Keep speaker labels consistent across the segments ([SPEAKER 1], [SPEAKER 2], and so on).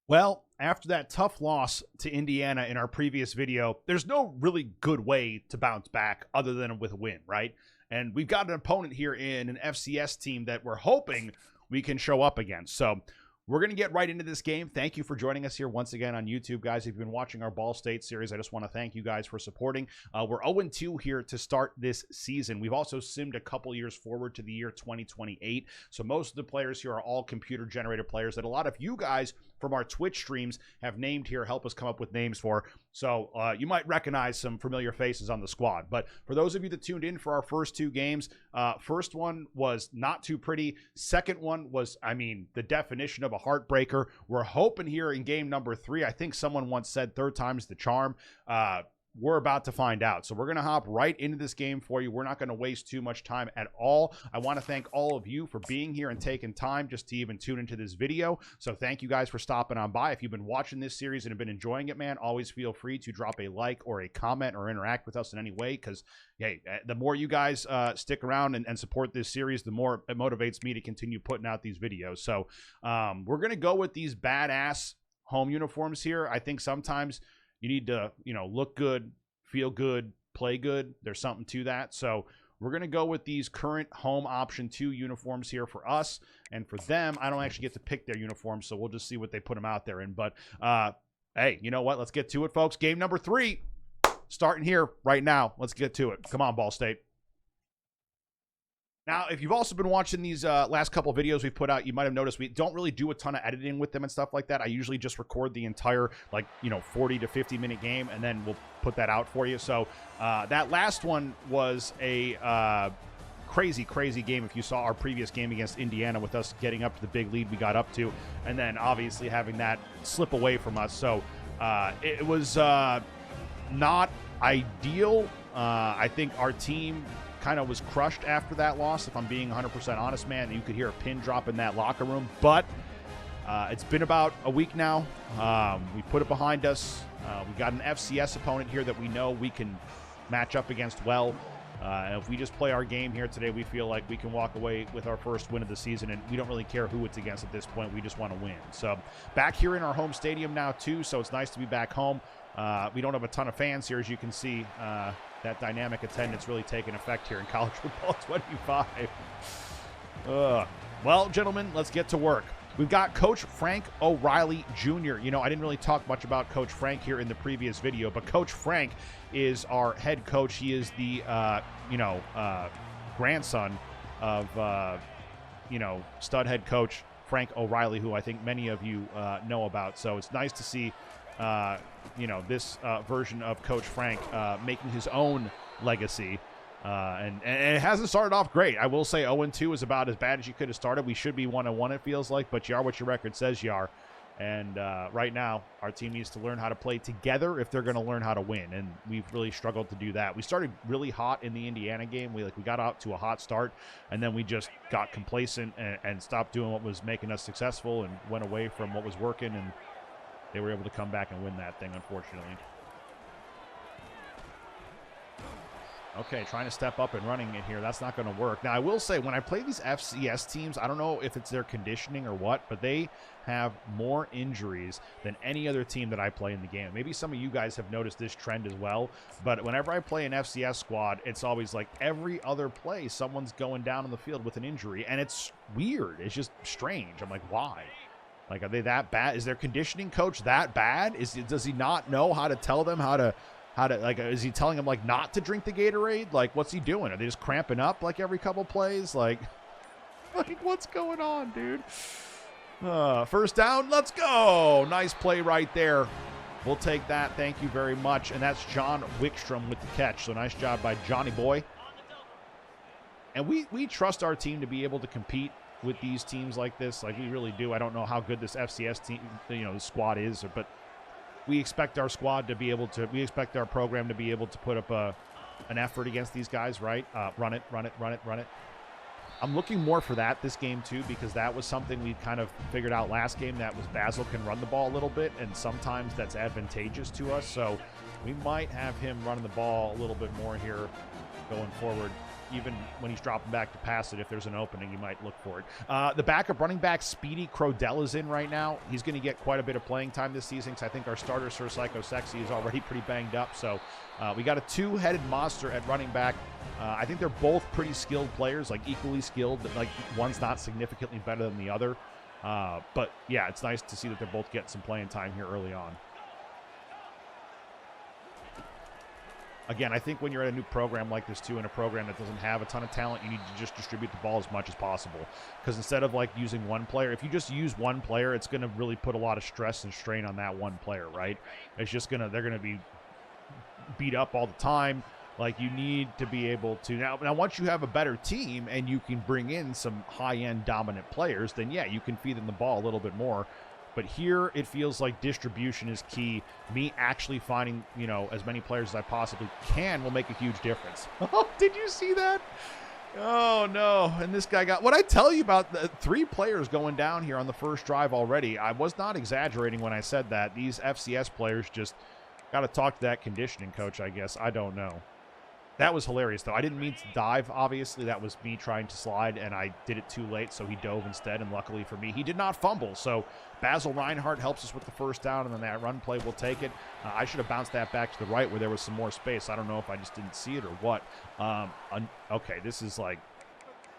[SPEAKER 1] Well, after that tough loss to Indiana in our previous video, there's no really good way to bounce back other than with a win, right? And we've got an opponent here in an FCS team that we're hoping we can show up against. So we're going to get right into this game. Thank you for joining us here once again on YouTube, guys. If you've been watching our Ball State series, I just want to thank you guys for supporting. We're 0-2 here to start this season. We've also simmed a couple years forward to the year 2028. So most of the players here are all computer-generated players that a lot of you guys from our Twitch streams have named here, help us come up with names for. So you might recognize some familiar faces on the squad. But for those of you that tuned in for our first two games, first one was not too pretty. Second one was, I mean, the definition of a heartbreaker. We're hoping here in game number 3. I think someone once said third time's the charm. We're about to find out. So we're going to hop right into this game for you. We're not going to waste too much time at all. I want to thank all of you for being here and taking time just to even tune into this video. So thank you guys for stopping on by. If you've been watching this series and have been enjoying it, man, always feel free to drop a like or a comment or interact with us in any way, because hey, the more you guys stick around and support this series, the more it motivates me to continue putting out these videos. So we're going to go with these badass home uniforms here. I think sometimes you need to, look good, feel good, play good. There's something to that. So we're going to go with these current home option 2 uniforms here for us. And for them, I don't actually get to pick their uniforms, so we'll just see what they put them out there in. But, hey, you know what? Let's get to it, folks. Game number 3, starting here right now. Let's get to it. Come on, Ball State. Now, if you've also been watching these last couple of videos we've put out, you might have noticed we don't really do a ton of editing with them and stuff like that. I usually just record the entire, 40 to 50-minute game, and then we'll put that out for you. So that last one was a crazy game. If you saw our previous game against Indiana with us getting up to the big lead we got up to, and then obviously having that slip away from us. So it was not ideal. I think our team kind of was crushed after that loss, if I'm being 100% honest, man. You could hear a pin drop in that locker room, but it's been about a week now. We put it behind us. We got an FCS opponent here that we know we can match up against well. And if we just play our game here today, we feel like we can walk away with our first win of the season, and we don't really care who it's against at this point. We just want to win. So back here in our home stadium now too, so it's nice to be back home. We don't have a ton of fans here, as you can see. That dynamic attendance really taking effect here in college football 25. Well, gentlemen, let's get to work. We've got Coach Frank O'Reilly Jr. I didn't really talk much about Coach Frank here in the previous video, but Coach Frank is our head coach. He is the, grandson of, stud head coach Frank O'Reilly, who I think many of you know about. So it's nice to see this version of Coach Frank making his own legacy. And it hasn't started off great. I will say 0-2 is about as bad as you could have started. We should be 1-1, it feels like, but you are what your record says you are. And right now, our team needs to learn how to play together if they're going to learn how to win. And we've really struggled to do that. We started really hot in the Indiana game. We got out to a hot start, and then we just got complacent and stopped doing what was making us successful and went away from what was working, and they were able to come back and win that thing, unfortunately. Okay, trying to step up and running it here. That's not going to work. Now, I will say, when I play these FCS teams, I don't know if it's their conditioning or what, but they have more injuries than any other team that I play in the game. Maybe some of you guys have noticed this trend as well, but whenever I play an FCS squad, it's always like every other play, someone's going down on the field with an injury, and it's weird. It's just strange. I'm like, why? Like, are they that bad? Is their conditioning coach that bad? Does he not know how to tell them how to is he telling them not to drink the Gatorade? What's he doing? Are they just cramping up every couple plays? Like what's going on, dude? First down, let's go. Nice play right there. We'll take that. Thank you very much. And that's John Wickstrom with the catch. So nice job by Johnny boy. And we trust our team to be able to compete with these teams like this. We really do. I don't know how good this FCS team, the squad is, but we expect our squad to be able to, we expect our program to be able to put up an effort against these guys, right? Run it. I'm looking more for that this game too, because that was something we kind of figured out last game. That was Basil can run the ball a little bit, and sometimes that's advantageous to us. So we might have him running the ball a little bit more here going forward. even when he's dropping back to pass it, if there's an opening, you might look for it. The backup running back, 𝙀𝘼 𝙎𝙤𝙎𝙩𝙩 is in right now. He's going to get quite a bit of playing time this season because I think our starter, 𝙀𝘼 is already pretty banged up. So we got a two-headed monster at running back. I think they're both pretty skilled players, like equally skilled. Like one's not significantly better than the other. But yeah, it's nice to see that they're both getting some playing time here early on. Again, I think when you're at a new program like this too, in a program that doesn't have a ton of talent, you need to just distribute the ball as much as possible. Because instead of like using one player, if you just use one player, it's going to really put a lot of stress and strain on that one player, right? It's just they're going to be beat up all the time. Like you need to be able to now once you have a better team and you can bring in some high-end dominant players, then yeah, you can feed them the ball a little bit more. But here it feels like distribution is key. Me actually finding, you know, as many players as I possibly can will make a huge difference. Oh, did you see that? Oh, no. And this guy got... What I tell you about the 3 players going down here on the first drive already, I was not exaggerating when I said that. These FCS players just got to talk to that conditioning coach, I guess. I don't know. That was hilarious, though. I didn't mean to dive, obviously. That was me trying to slide, and I did it too late, so he dove instead, and luckily for me, he did not fumble. So 𝙀𝘼 𝙎𝙎𝙎𝙧𝙩 helps us with the first down, and then that run play will take it. I should have bounced that back to the right where there was some more space. I don't know if I just didn't see it or what. Okay, this is like...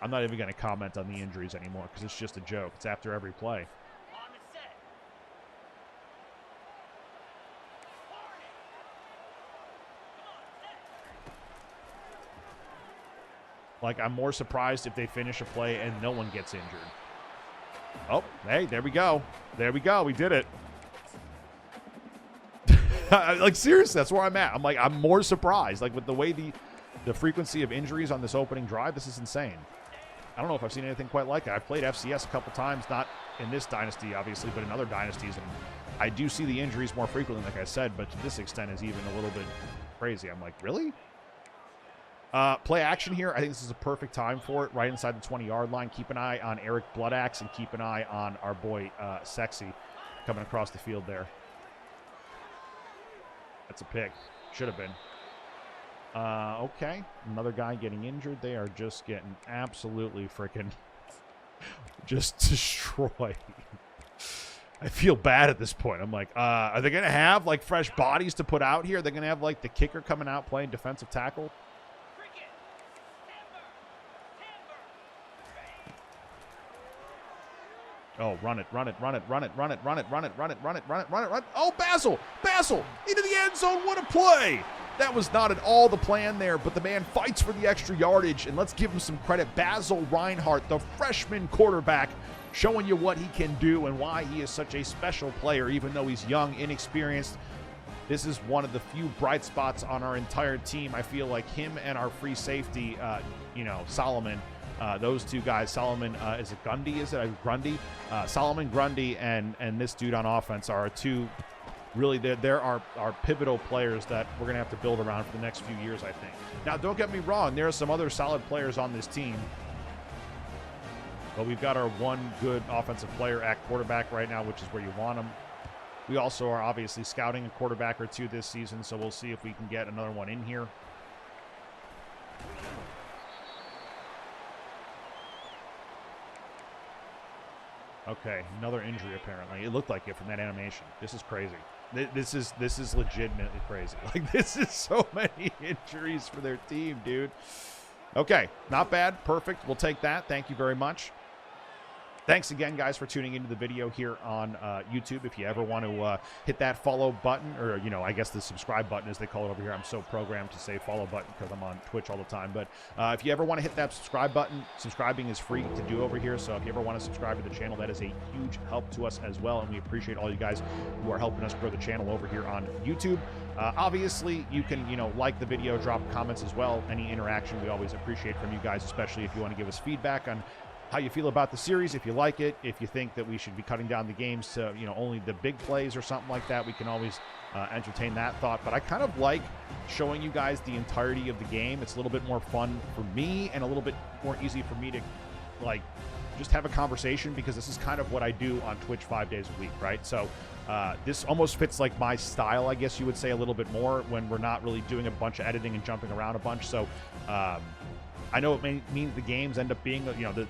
[SPEAKER 1] I'm not even going to comment on the injuries anymore because it's just a joke. It's after every play. Like, I'm more surprised if they finish a play and no one gets injured. Oh, hey, there we go. There we go. We did it. Like, seriously, that's where I'm at. I'm like, I'm more surprised. Like, with the way the frequency of injuries on this opening drive, this is insane. I don't know if I've seen anything quite like it. I've played FCS a couple times, not in this dynasty, obviously, but in other dynasties. And I do see the injuries more frequently, like I said, but to this extent is even a little bit crazy. I'm like, really? Play action here. I think this is a perfect time for it, right inside the 20-yard line. Keep an eye on Eric Bloodaxe and keep an eye on our boy Sexy coming across the field there. That's a pick. Should have been. Okay. Another guy getting injured. They are just getting absolutely freaking just destroyed. I feel bad at this point. I'm like, are they going to have, like, fresh bodies to put out here? They're going to have, like, the kicker coming out playing defensive tackle? Oh, run it, run it, run it, run it, run it, run it, run it, run it, run it, run it, run it, run it. Oh, 𝙀𝘼 into the end zone. What a play. That was not at all the plan there, but the man fights for the extra yardage, and let's give him some credit. 𝙀𝘼 𝙎𝙎𝙎𝙎, the freshman quarterback, showing you what he can do and why he is such a special player, even though he's young, inexperienced. This is one of the few bright spots on our entire team. I feel like him and our free safety, Solomon, those two guys, Solomon, is it Gundy? Is it Grundy? Solomon Grundy and this dude on offense are two, really, they're our pivotal players that we're going to have to build around for the next few years, I think. Now, don't get me wrong. There are some other solid players on this team. But we've got our one good offensive player at quarterback right now, which is where you want him. We also are obviously scouting a quarterback or two this season, so we'll see if we can get another one in here. Okay, another injury apparently. It looked like it from that animation. This is crazy. This is legitimately crazy. Like, this is so many injuries for their team, dude. Okay, not bad. Perfect. We'll take that. Thank you very much. Thanks again, guys, for tuning into the video here on YouTube. If you ever want to hit that follow button, or, I guess the subscribe button, as they call it over here. I'm so programmed to say follow button because I'm on Twitch all the time. But if you ever want to hit that subscribe button, subscribing is free to do over here. So if you ever want to subscribe to the channel, that is a huge help to us as well. And we appreciate all you guys who are helping us grow the channel over here on YouTube. Obviously, you can, like the video, drop comments as well. Any interaction we always appreciate from you guys, especially if you want to give us feedback on how you feel about the series, if you like it, if you think that we should be cutting down the games to, only the big plays or something like that, we can always entertain that thought. But I kind of like showing you guys the entirety of the game. It's a little bit more fun for me and a little bit more easy for me to, just have a conversation, because this is kind of what I do on Twitch 5 days a week, right? So this almost fits like my style, I guess you would say, a little bit more when we're not really doing a bunch of editing and jumping around a bunch. So I know it means the games end up being, you know, the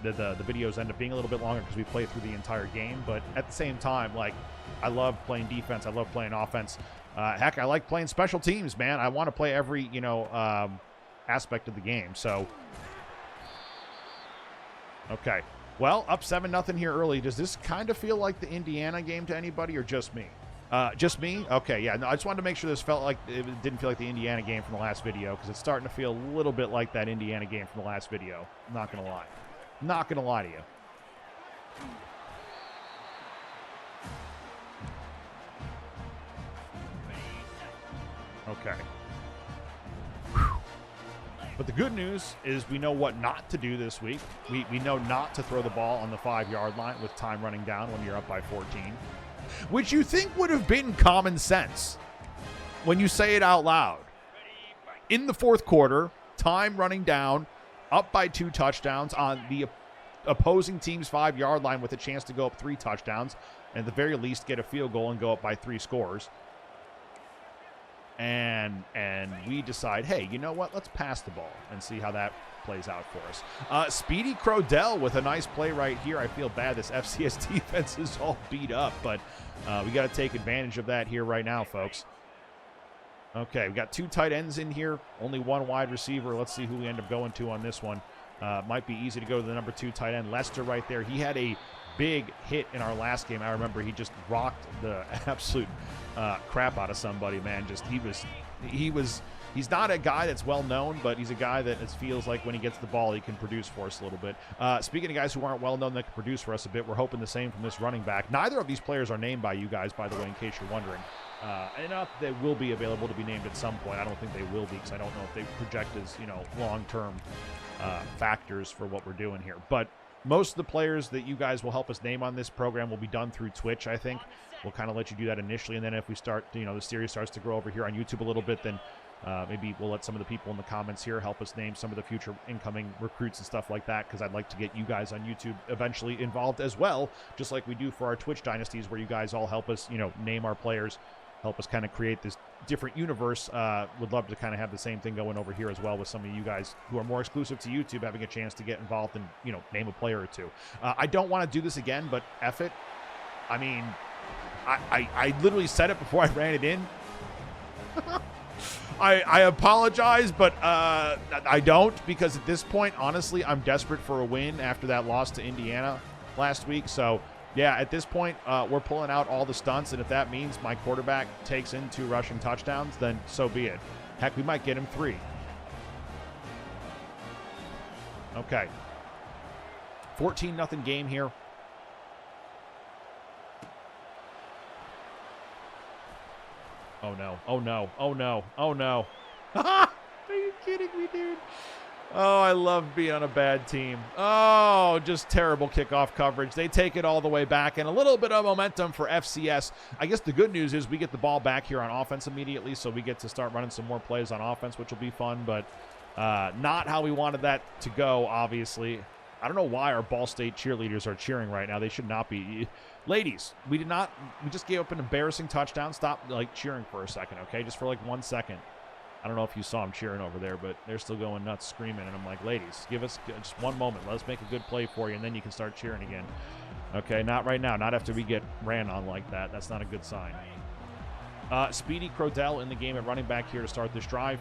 [SPEAKER 1] videos end up being a little bit longer because we play through the entire game. But at the same time, like, I love playing defense. I love playing offense. Heck, I like playing special teams, man. I want to play every, you know, aspect of the game. So, okay. Well, up 7-0 here early. Does this kind of feel like the Indiana game to anybody or just me? Just me? Okay, yeah. No, I just wanted to make sure this felt like it didn't feel like the Indiana game from the last video because it's starting to feel a little bit like that Indiana game from the last video. I'm not going to lie. Not going to lie to you. Okay. Whew. But the good news is we know what not to do this week. We know not to throw the ball on the 5-yard line with time running down when you're up by 14. Which you think would have been common sense when you say it out loud. In the fourth quarter, time running down, up by 2 touchdowns on the opposing team's 5-yard line with a chance to go up 3 touchdowns, and at the very least get a field goal and go up by 3 scores. And we decide, hey, you know what? Let's pass the ball and see how that plays out for us. 𝙀𝘼 𝙎𝙥𝙤𝙧𝙩 with a nice play right here. I feel bad. This FCS defense is all beat up, but we got to take advantage of that here right now, folks. Okay, we got 2 tight ends in here, only 1 wide receiver. Let's see who we end up going to on this one. Might be easy to go to the number 2 tight end, Lester, right there. He had a big hit in our last game. I remember he just rocked the absolute crap out of somebody, man. Just he's not a guy that's well known, but he's a guy that it feels like when he gets the ball, he can produce for us a little bit. Speaking of guys who aren't well known that can produce for us a bit, we're hoping the same from this running back. Neither of these players are named by you guys, by the way, in case you're wondering. And not that they will be available to be named at some point. I don't think they will be because I don't know if they project as, you know, long-term factors for what we're doing here. But most of the players that you guys will help us name on this program will be done through Twitch, I think. We'll kind of let you do that initially, and then if we start, you know, the series starts to grow over here on YouTube a little bit, then maybe we'll let some of the people in the comments here help us name some of the future incoming recruits and stuff like that, because I'd like to get you guys on YouTube eventually involved as well, just like we do for our Twitch dynasties, where you guys all help us, you know, name our players, help us kind of create this different universe. Would love to kind of have the same thing going over here as well with some of you guys who are more exclusive to YouTube, having a chance to get involved and, you know, name a player or two. I don't want to do this again, but F it. I mean, I literally said it before I ran it in. I apologize, but I don't, because at this point, honestly, I'm desperate for a win after that loss to Indiana last week. So, yeah, at this point, we're pulling out all the stunts, and if that means my quarterback takes in 2 rushing touchdowns, then so be it. Heck, we might get him 3. Okay. 14-0 game here. Oh, no. Oh, no. Oh, no. Oh, no. Are you kidding me, dude? Oh, I love being on a bad team. Oh, just terrible kickoff coverage. They take it all the way back, and a little bit of momentum for FCS. I guess the good news is we get the ball back here on offense immediately, so we get to start running some more plays on offense, which will be fun, but not how we wanted that to go, obviously. I don't know why our Ball State cheerleaders are cheering right now. They should not be. Ladies, we just gave up an embarrassing touchdown. Stop, like, cheering for a second, okay? Just for, like, 1 second. I don't know if you saw them cheering over there, but they're still going nuts, screaming. And I'm like, ladies, give us just 1 moment. Let us make a good play for you, and then you can start cheering again. Okay, not right now. Not after we get ran on like that. That's not a good sign. 𝙀𝘼 𝙎𝙥𝙬𝙧𝙩 in the game at running back here to start this drive.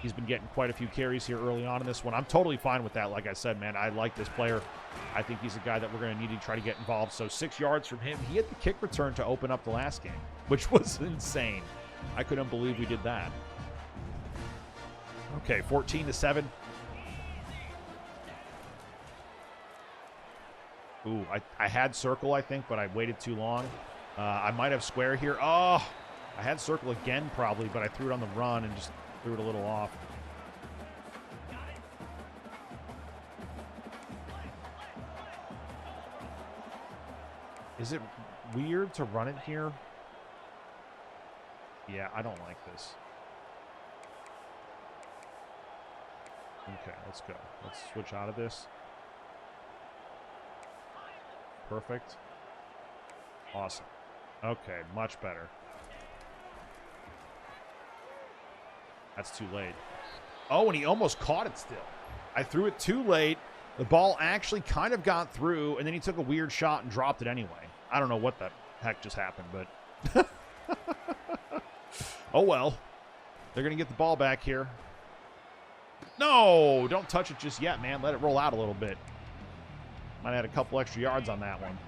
[SPEAKER 1] He's been getting quite a few carries here early on in this one. I'm totally fine with that. Like I said, man, I like this player. I think he's a guy that we're going to need to try to get involved. So 6 yards from him. He had the kick return to open up the last game, which was insane. I couldn't believe we did that. Okay, 14-7. Ooh, I had circle, I think, but I waited too long. I might have square here. Oh, I had circle again probably, but I threw it on the run and just threw it a little off. Is it weird to run it here? Yeah, I don't like this. Okay, let's go. Let's switch out of this. Perfect. Awesome. Okay, much better. That's too late. Oh, and he almost caught it still. I threw it too late. The ball actually kind of got through, and then he took a weird shot and dropped it anyway. I don't know what the heck just happened, but... oh, well. They're going to get the ball back here. No, don't touch it just yet, man. Let it roll out a little bit. Might add a couple extra yards on that one.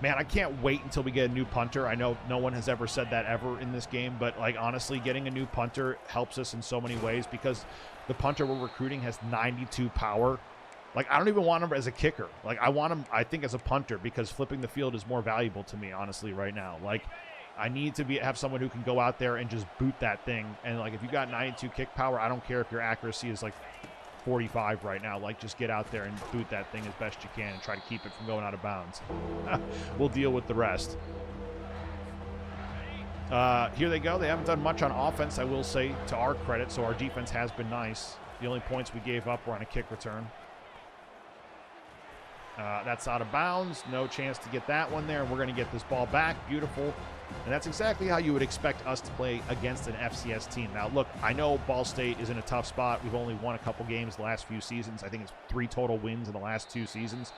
[SPEAKER 1] Man, I can't wait until we get a new punter. I know no one has ever said that ever in this game, but, like, honestly, getting a new punter helps us in so many ways because the punter we're recruiting has 92 power. Like, I don't even want him as a kicker. Like, I want him, I think, as a punter because flipping the field is more valuable to me, honestly, right now. Like, I need to have someone who can go out there and just boot that thing. And, like, if you got 92 kick power, I don't care if your accuracy is, like, 45 right now. Like, just get out there and boot that thing as best you can and try to keep it from going out of bounds. We'll deal with the rest. Here they go. They haven't done much on offense, I will say, to our credit, so our defense has been nice. The only points we gave up were on a kick return. That's out of bounds. No chance to get that one there. We're going to get this ball back. Beautiful. And that's exactly how you would expect us to play against an FCS team. Now, look, I know Ball State is in a tough spot. We've only won a couple games the last few seasons. I think it's 3 total wins in the last 2 seasons.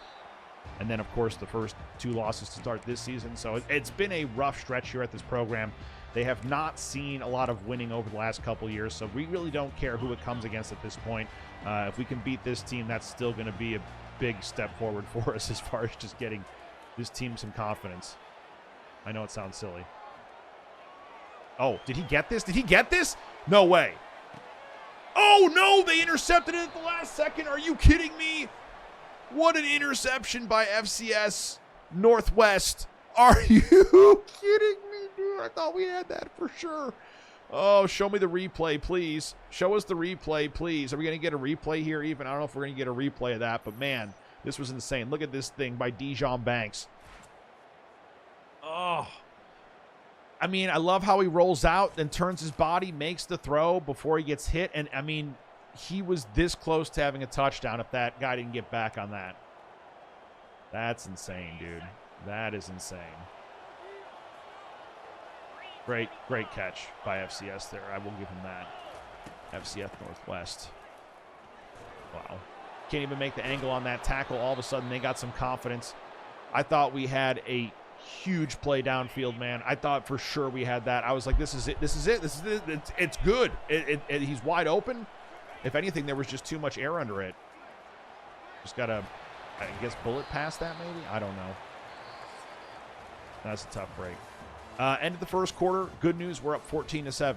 [SPEAKER 1] And then, of course, the first 2 losses to start this season. So it's been a rough stretch here at this program. They have not seen a lot of winning over the last couple years, so we really don't care who it comes against at this point. If we can beat this team, that's still going to be a big step forward for us as far as just getting this team some confidence. I know it sounds silly. Oh, did he get this? Did he get this? No way. Oh, no, they intercepted it at the last second. Are you kidding me? What an interception by FCS Northwest. Are you kidding me, dude? I thought we had that for sure. Oh, show me the replay, please. Show us the replay, please. Are we going to get a replay here even? I don't know if we're going to get a replay of that, but man, this was insane. Look at this thing by Dijon Banks. Oh. I mean, I love how he rolls out, then turns his body, makes the throw before he gets hit. And, I mean, he was this close to having a touchdown if that guy didn't get back on that. That's insane, dude. That is insane. Great catch by FCS there. I will give him that. FCS Northwest. Wow. Can't even make the angle on that tackle. All of a sudden, they got some confidence. I thought we had a huge play downfield, man. I thought for sure we had that. I was like, this is it. This is it. This is it. It's good. He's wide open. If anything, there was just too much air under it. Just got to, I guess, bullet past that maybe? I don't know. That's a tough break. End of the first quarter. Good news, we're up 14-7.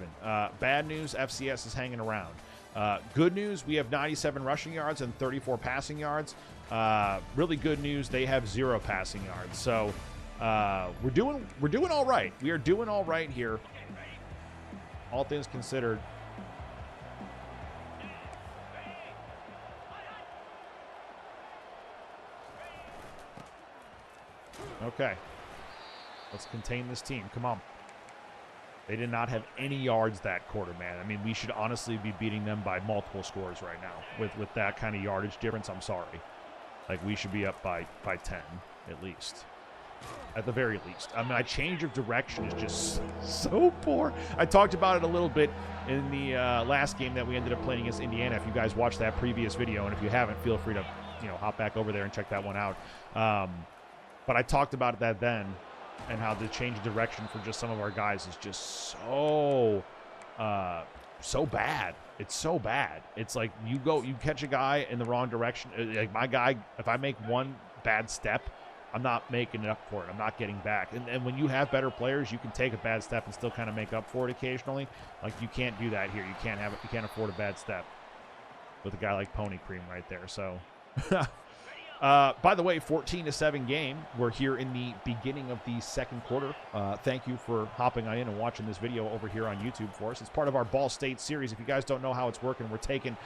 [SPEAKER 1] Bad news, FCS is hanging around. Good news, we have 97 rushing yards and 34 passing yards. Really good news, they have 0 passing yards. So we're doing all right. We are doing all right here. All things considered. Okay. Let's contain this team. Come on. They did not have any yards that quarter, man. I mean, we should honestly be beating them by multiple scores right now. With that kind of yardage difference, I'm sorry. Like, we should be up by 10, at least. At the very least. I mean, my change of direction is just so poor. I talked about it a little bit in the last game that we ended up playing against Indiana. If you guys watched that previous video, and if you haven't, feel free to, hop back over there and check that one out. But I talked about that then. And how the change of direction for just some of our guys is just so bad. It's so bad. It's like you catch a guy in the wrong direction. Like my guy, if I make one bad step, I'm not making it up for it. I'm not getting back. And when you have better players, you can take a bad step and still kind of make up for it occasionally. Like you can't do that here. You can't have it. You can't afford a bad step with a guy like Pony Cream right there. So. By the way, 14-7 game. We're here in the beginning of the second quarter. Thank you for hopping on in and watching this video over here on YouTube for us. It's part of our Ball State series. If you guys don't know how it's working, we're taking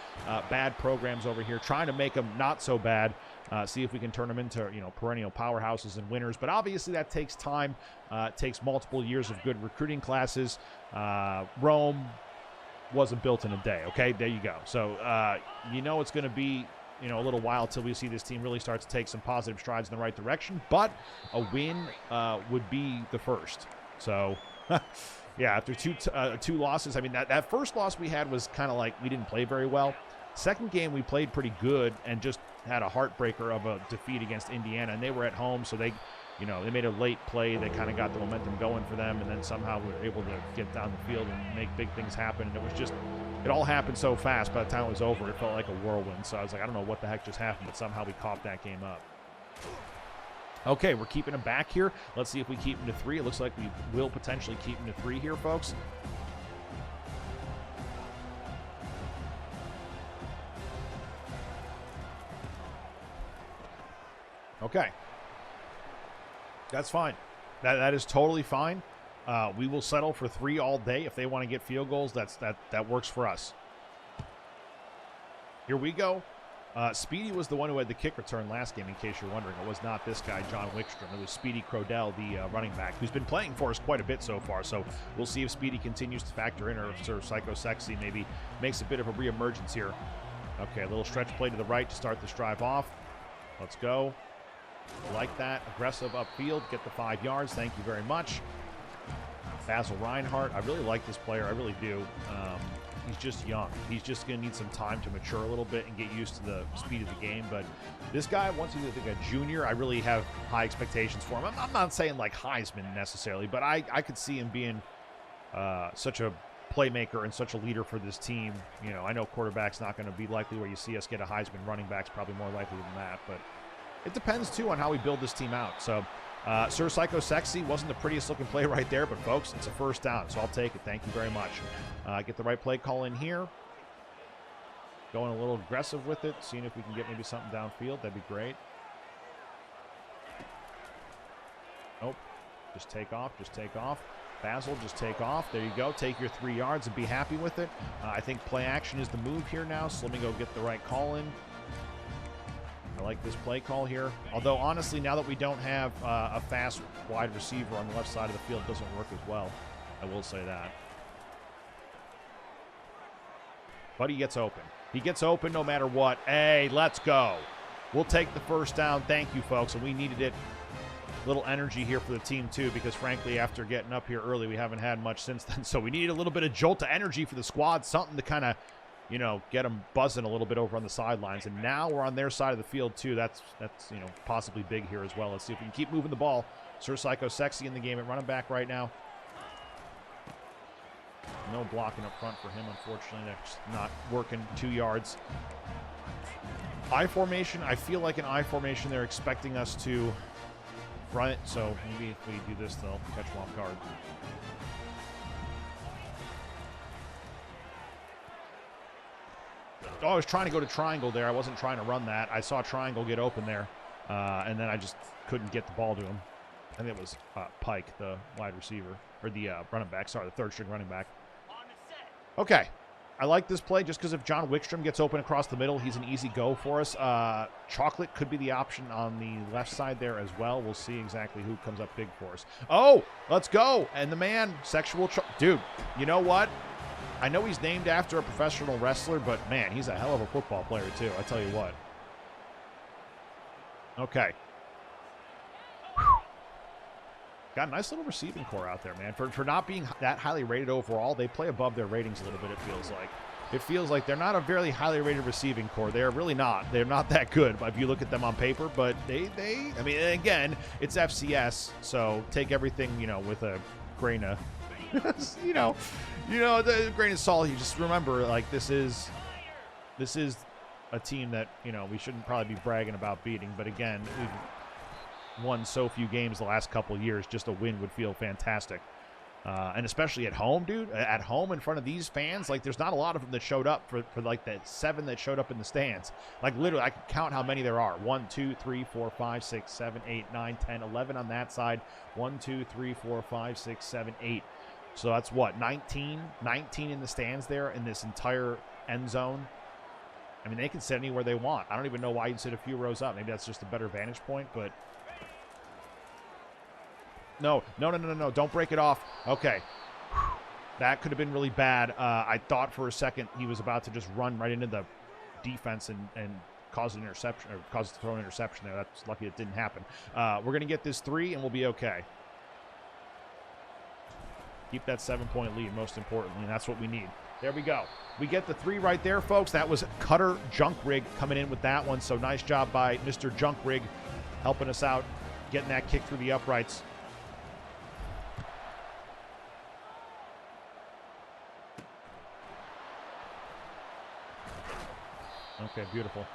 [SPEAKER 1] bad programs over here, trying to make them not so bad, see if we can turn them into perennial powerhouses and winners. But obviously that takes time. It takes multiple years of good recruiting classes. Rome wasn't built in a day. Okay, there you go. So it's going to be a little while till we see this team really start to take some positive strides in the right direction. But a win would be the first. So, Yeah, after two losses. I mean, that first loss we had was kind of like we didn't play very well. Second game we played pretty good and just had a heartbreaker of a defeat against Indiana, and they were at home, so they, you know, they made a late play that kind of got the momentum going for them, and then somehow we were able to get down the field and make big things happen. And it was just, it all happened so fast. By the time it was over, it felt like a whirlwind. So I was like, I don't know what the heck just happened, but somehow we caught that game up. Okay, we're keeping him back here. Let's see if we keep him to 3. It looks like we will potentially keep him to 3 here, folks. Okay. That's fine. That is totally fine. We will settle for 3 all day. If they want to get field goals, that works for us. Here we go. Speedy was the one who had the kick return last game, in case you're wondering. It was not this guy, John Wickstrom. It was Speedy Crodell, the running back, who's been playing for us quite a bit so far. So we'll see if Speedy continues to factor in, or if Sir Psycho Sexy maybe makes a bit of a reemergence here. Okay, a little stretch play to the right to start this drive off. Let's go. Like that. Aggressive upfield. Get the 5 yards. Thank you very much. Basil Reinhardt. I really like this player. I really do. He's just young. He's just going to need some time to mature a little bit and get used to the speed of the game. But this guy, once he's like a junior, I really have high expectations for him. I'm not saying like Heisman necessarily, but I could see him being such a playmaker and such a leader for this team. You know, I know quarterback's not going to be likely where you see us get a Heisman. Running back's probably more likely than that. But it depends, too, on how we build this team out. So Sir Psycho Sexy wasn't the prettiest looking play right there, but folks, it's a first down, so I'll take it. Thank you very much. Get the right play call in here. Going a little aggressive with it, seeing if we can get maybe something downfield. That'd be great. Nope. Just take off. Just take off. Basil, just take off. There you go. Take your 3 yards and be happy with it. I think play action is the move here now, so let me go get the right call in. I like this play call here. Although, honestly, now that we don't have a fast wide receiver on the left side of the field, it doesn't work as well. I will say that. But he gets open. He gets open no matter what. Hey, let's go. We'll take the first down. Thank you, folks. And we needed it. Little energy here for the team, too, because, frankly, after getting up here early, we haven't had much since then. So we needed a little bit of jolt of energy for the squad, something to kind of, you know, get them buzzing a little bit over on the sidelines. And now we're on their side of the field, too. That's you know, possibly big here as well. Let's see if we can keep moving the ball. Sir Psycho Sexy in the game at running back right now. No blocking up front for him, unfortunately. That's not working. 2 yards. I formation. I feel like in I formation, they're expecting us to run it. So maybe if we do this, they'll catch them off guard. Oh, I was trying to go to triangle there. I wasn't trying to run that. I saw triangle get open there, and then I just couldn't get the ball to him. I think it was Pike, the wide receiver, or the running back. Sorry, the third-string running back. Okay. I like this play just because if John Wickstrom gets open across the middle, he's an easy go for us. Chocolate could be the option on the left side there as well. We'll see exactly who comes up big for us. Oh, let's go. And the man, dude, you know what? I know he's named after a professional wrestler, but, man, he's a hell of a football player, too. I tell you what. Okay. Got a nice little receiving core out there, man. For not being that highly rated overall, they play above their ratings a little bit, it feels like. It feels like they're not a very highly rated receiving core. They're really not. They're not that good if you look at them on paper, but I mean, again, it's FCS, so take everything, you know, with a grain of, you know, the grain of salt. You just remember, like, this is a team that, you know, we shouldn't probably be bragging about beating, but again, we've won so few games the last couple of years. Just a win would feel fantastic. And especially at home, dude. At home in front of these fans, like, there's not a lot of them that showed up for like the 7 that showed up in the stands. Like, literally, I can count how many there are. 1, 2, 3, 4, 5, 6, 7, 8, 9, 10, 11 on that side. 1, 2, 3, 4, 5, 6, 7, 8. So that's what, 19 in the stands there in this entire end zone. I mean, they can sit anywhere they want. I don't even know why you'd sit a few rows up. Maybe that's just a better vantage point, but No. Don't break it off. Okay. That could have been really bad. I thought for a second he was about to just run right into the defense and cause an interception, or cause to throw an interception there. That's lucky it didn't happen. We're going to get this 3, and we'll be okay. Keep that 7-point lead, most importantly, and that's what we need. There we go. We get the 3 right there, folks. That was 𝙀𝘼 coming in with that one, so nice job by Mr. 𝙀𝘼 helping us out, getting that kick through the uprights. Okay, beautiful.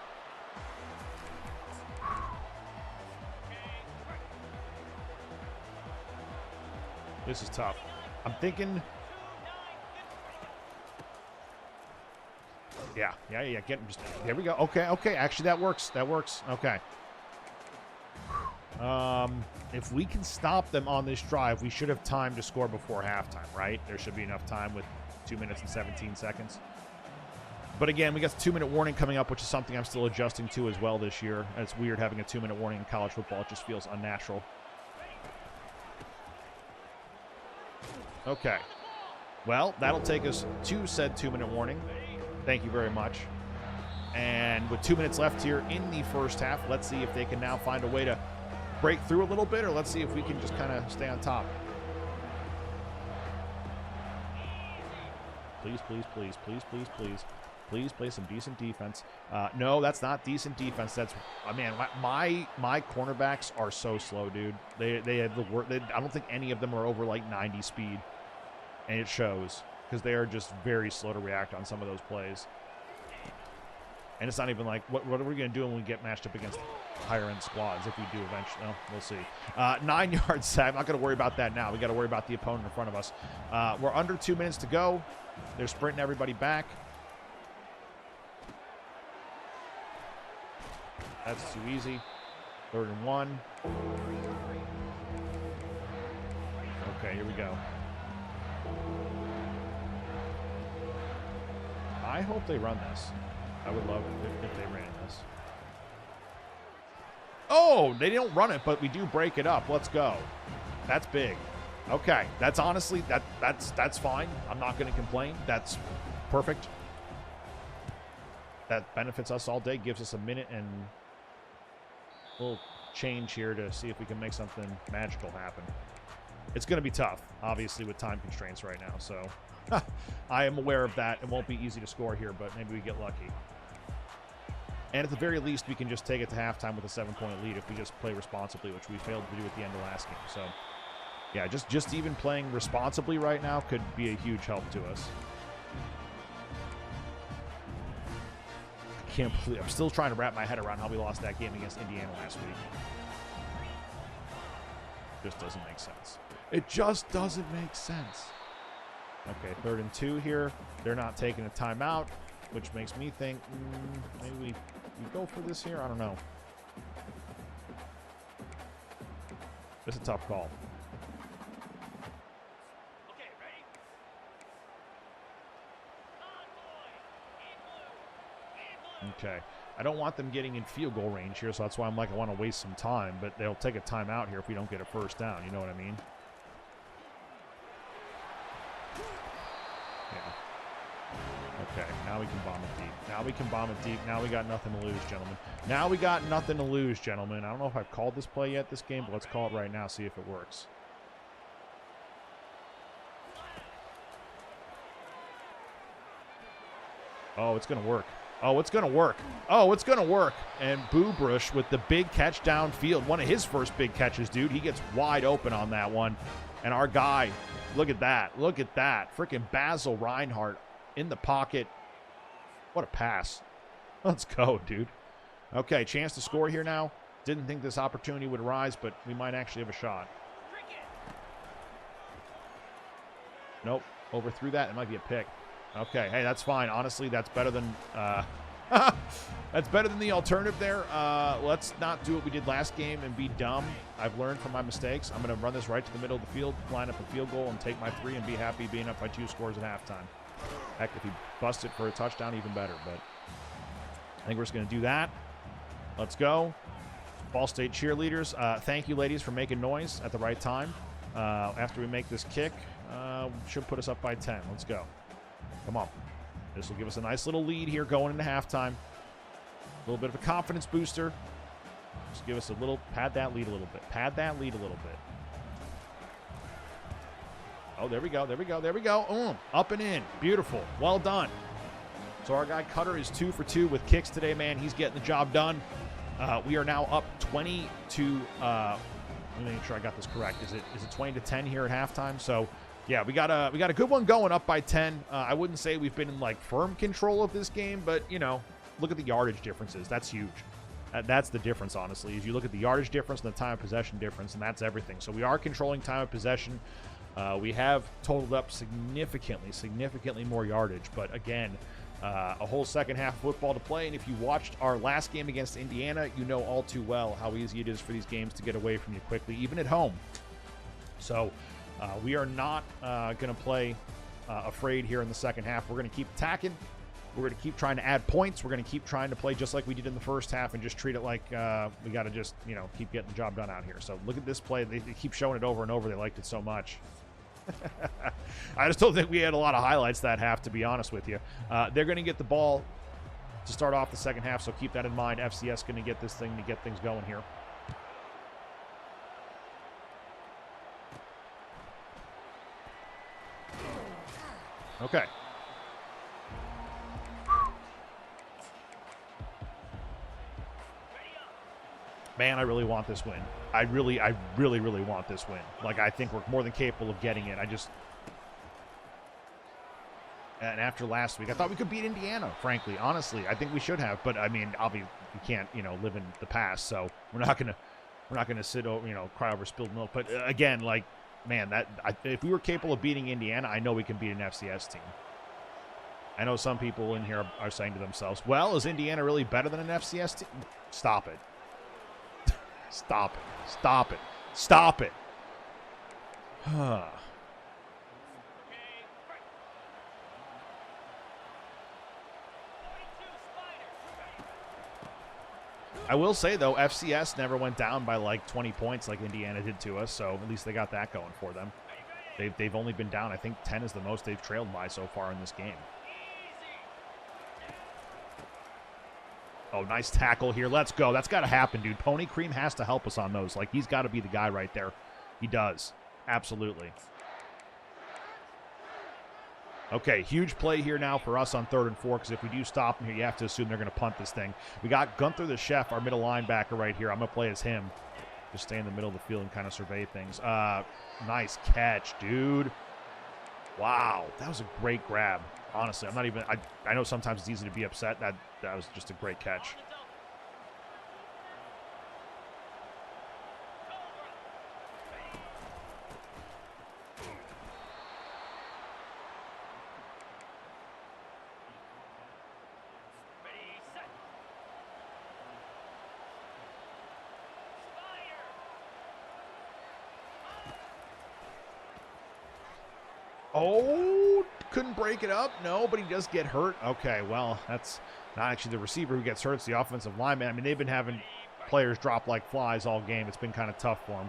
[SPEAKER 1] This is tough. I'm thinking... Yeah. Get him. Just there we go. Okay. Actually, that works. Okay. If we can stop them on this drive, we should have time to score before halftime, right? There should be enough time with 2 minutes and 17 seconds. But again, we got the 2-minute warning coming up, which is something I'm still adjusting to as well this year. And it's weird having a 2-minute warning in college football. It just feels unnatural. Okay. Well, that'll take us to said 2-minute warning. Thank you very much. And with 2 minutes left here in the first half, let's see if they can now find a way to break through a little bit, or let's see if we can just kind of stay on top. Please play some decent defense. No, that's not decent defense. That's, man, my cornerbacks are so slow, dude. They have the work. I don't think any of them are over like 90 speed, and it shows because they are just very slow to react on some of those plays. And it's not even like, what are we going to do when we get matched up against higher-end squads, if we do eventually? Well, we'll see. 9-yard sack. I'm not going to worry about that now. We got to worry about the opponent in front of us. We're under 2 minutes to go. They're sprinting everybody back. That's too easy. 3rd and 1. Okay, here we go. I hope they run this. I would love if they ran this. Oh, they don't run it, but we do break it up. Let's go. That's big. Okay, that's honestly, that's fine. I'm not going to complain. That's perfect. That benefits us all day. Gives us a minute and a little change here to see if we can make something magical happen. It's going to be tough, obviously, with time constraints right now. So I am aware of that. It won't be easy to score here, but maybe we get lucky. And at the very least, we can just take it to halftime with a 7-point lead if we just play responsibly, which we failed to do at the end of last game. So, yeah, just even playing responsibly right now could be a huge help to us. I can't believe I'm still trying to wrap my head around how we lost that game against Indiana last week. Just doesn't make sense. It just doesn't make sense. Okay, 3rd and 2 here. They're not taking a timeout, which makes me think maybe we go for this here. I don't know. It's a tough call.
[SPEAKER 2] Okay, ready?
[SPEAKER 1] Okay. I don't want them getting in field goal range here, so that's why I'm like, I want to waste some time, but they'll take a timeout here if we don't get a first down. You know what I mean? Okay, now we can bomb it deep. Now we got nothing to lose, gentlemen. I don't know if I've called this play yet this game, but let's call it right now, see if it works. Oh, it's going to work. And Boobrush with the big catch downfield. One of his first big catches, dude. He gets wide open on that one. And our guy, look at that. Freaking Basil Reinhardt in the pocket. What a pass. Let's go, dude. Okay, chance to score here now. Didn't think this opportunity would arise, but we might actually have a shot. Nope. Overthrew that. It might be a pick. Okay, hey, that's fine. Honestly, that's better than that's better than the alternative there. Let's not do what we did last game and be dumb. I've learned from my mistakes. I'm going to run this right to the middle of the field, line up a field goal, and take my 3 and be happy being up by 2 scores at halftime. Heck, if he busts it for a touchdown, even better. But I think we're just going to do that. Let's go. Ball State cheerleaders. Thank you, ladies, for making noise at the right time. After we make this kick, should put us up by 10. Let's go. Come on. This will give us a nice little lead here going into halftime. A little bit of a confidence booster. Just give us a little, pad that lead a little bit. Oh, there we go. There we go. There we go. Up and in. Beautiful. Well done. So our guy Cutter is 2 for 2 with kicks today, man. He's getting the job done. We are now up 20 to, let me make sure I got this correct. Is it 20 to 10 here at halftime? So, yeah, we got a good one going, up by 10. I wouldn't say we've been in, like, firm control of this game, but, you know, look at the yardage differences. That's huge. That's the difference, honestly, is you look at the yardage difference and the time of possession difference, and that's everything. So we are controlling time of possession. We have totaled up significantly more yardage, but, again, a whole second half of football to play, and if you watched our last game against Indiana, you know all too well how easy it is for these games to get away from you quickly, even at home. So we are not going to play afraid here in the second half. We're going to keep attacking. We're going to keep trying to add points. We're going to keep trying to play just like we did in the first half and just treat it like we got to just, you know, keep getting the job done out here. So look at this play. They keep showing it over and over. They liked it so much. I just don't think we had a lot of highlights that half, to be honest with you. They're going to get the ball to start off the second half, so keep that in mind. FCS going to get this thing to get things going here. Okay. Man, I really want this win. I really want this win. Like, I think we're more than capable of getting it. And after last week, I thought we could beat Indiana, frankly. Honestly, I think we should have. But, I mean, obviously, we can't, you know, live in the past. So we're not going to sit over, you know, cry over spilled milk. But, again, like, man, if we were capable of beating Indiana, I know we can beat an FCS team. I know some people in here are saying to themselves, well, is Indiana really better than an FCS team? Stop it. Stop it. Stop it. Stop it. I will say, though, FCS never went down by like 20 points like Indiana did to us, so at least they got that going for them. They've only been down, I think 10 is the most they've trailed by so far in this game. Oh, nice tackle here. Let's go. That's got to happen, dude. Pony Cream has to help us on those. Like, he's got to be the guy right there. He does. Absolutely. Okay, huge play here now for us on 3rd and 4, because if we do stop him here, you have to assume they're going to punt this thing. We got Gunther the Chef, our middle linebacker right here. I'm going to play as him. Just stay in the middle of the field and kind of survey things. Nice catch, dude. Wow, that was a great grab. Honestly, I'm not even, I know sometimes it's easy to be upset. That was just a great catch. Oh, couldn't break it up. No, but he does get hurt. Okay, well, that's not actually the receiver who gets hurt. It's the offensive lineman. I mean, they've been having players drop like flies all game. It's been kind of tough for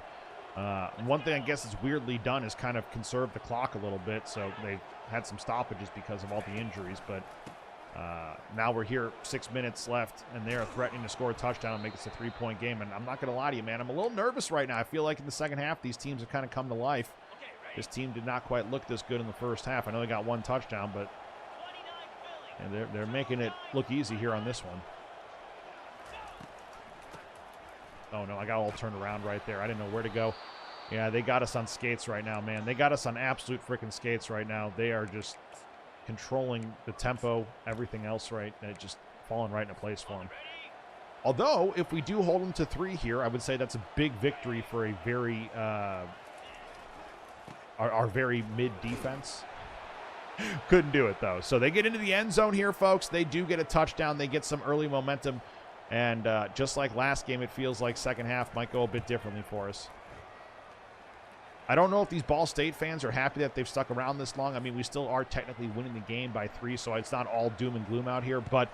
[SPEAKER 1] them. One thing I guess it's weirdly done is kind of conserve the clock a little bit. So they've had some stoppages because of all the injuries. But now we're here, 6 minutes left, and they're threatening to score a touchdown and make this a 3-point game. And I'm not going to lie to you, man. I'm a little nervous right now. I feel like in the second half, these teams have kind of come to life. This team did not quite look this good in the first half. I know they got 1 touchdown, but and they're making it look easy here on this one. Oh, no, I got all turned around right there. I didn't know where to go. Yeah, they got us on skates right now, man. They got us on absolute freaking skates right now. They are just controlling the tempo, everything else right, and it just falling right into place for them. Although, if we do hold them to 3 here, I would say that's a big victory for a very our very mid defense. Couldn't do it, though. So they get into the end zone here, folks. They do get a touchdown. They get some early momentum. And just like last game, it feels like second half might go a bit differently for us. I don't know if these Ball State fans are happy that they've stuck around this long. I mean, we still are technically winning the game by 3, so it's not all doom and gloom out here. But,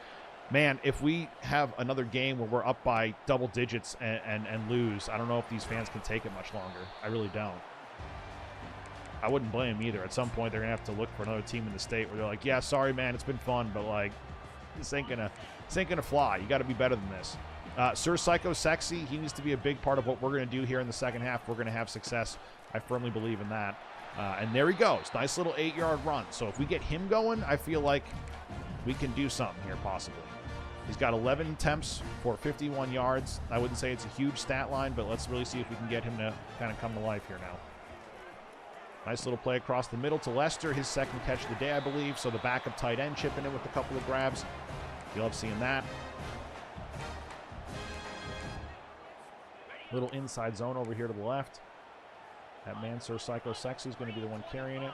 [SPEAKER 1] man, if we have another game where we're up by double digits and lose, I don't know if these fans can take it much longer. I really don't. I wouldn't blame them either. At some point, they're going to have to look for another team in the state where they're like, yeah, sorry, man, it's been fun, but, like, this ain't gonna fly. You got to be better than this. Sir Psycho Sexy, he needs to be a big part of what we're going to do here in the second half. We're going to have success. I firmly believe in that. And there he goes. Nice little 8-yard run. So if we get him going, I feel like we can do something here possibly. He's got 11 attempts for 51 yards. I wouldn't say it's a huge stat line, but let's really see if we can get him to kind of come to life here now. Nice little play across the middle to Lester. His second catch of the day, I believe. So the backup tight end chipping in with a couple of grabs. You love seeing that. Little inside zone over here to the left. That man, Sir Psycho Sexy, is going to be the one carrying it.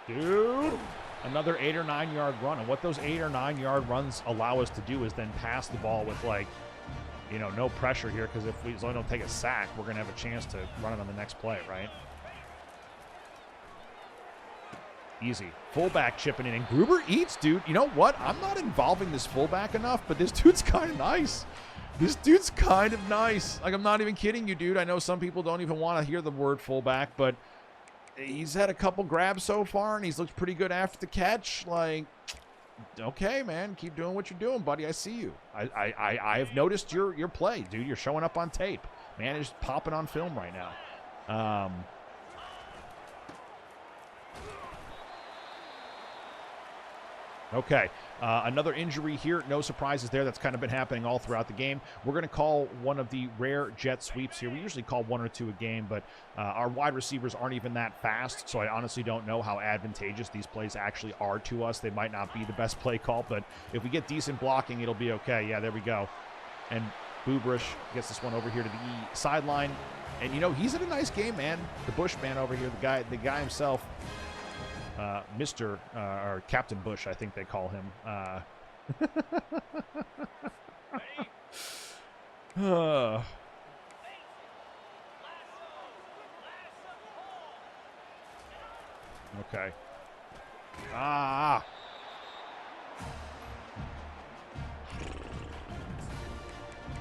[SPEAKER 1] Dude, another 8 or 9 yard run. And what those 8 or 9 yard runs allow us to do is then pass the ball with, like, you know, no pressure here, because if we don't take a sack, we're going to have a chance to run it on the next play, right? Easy. Fullback chipping in. And Gruber eats, dude. You know what? I'm not involving this fullback enough, but this dude's kind of nice. This dude's kind of nice. Like, I'm not even kidding you, dude. I know some people don't even want to hear the word fullback, but he's had a couple grabs so far, and he's looked pretty good after the catch. Like, okay, man, keep doing what you're doing, buddy. I see you. I have noticed your play, dude. You're showing up on tape. Man is popping on film right now. Okay, another injury here. No surprises there. That's kind of been happening all throughout the game. We're going to call one of the rare jet sweeps here. We usually call 1 or 2 a game, but our wide receivers aren't even that fast, so I honestly don't know how advantageous these plays actually are to us. They might not be the best play call, but if we get decent blocking, it'll be okay. Yeah, there we go. And Boobrish gets this one over here to the sideline. And, you know, he's in a nice game, man. The Bush man over here, the guy himself. Mr. Or Captain Bush, I think they call him. Okay.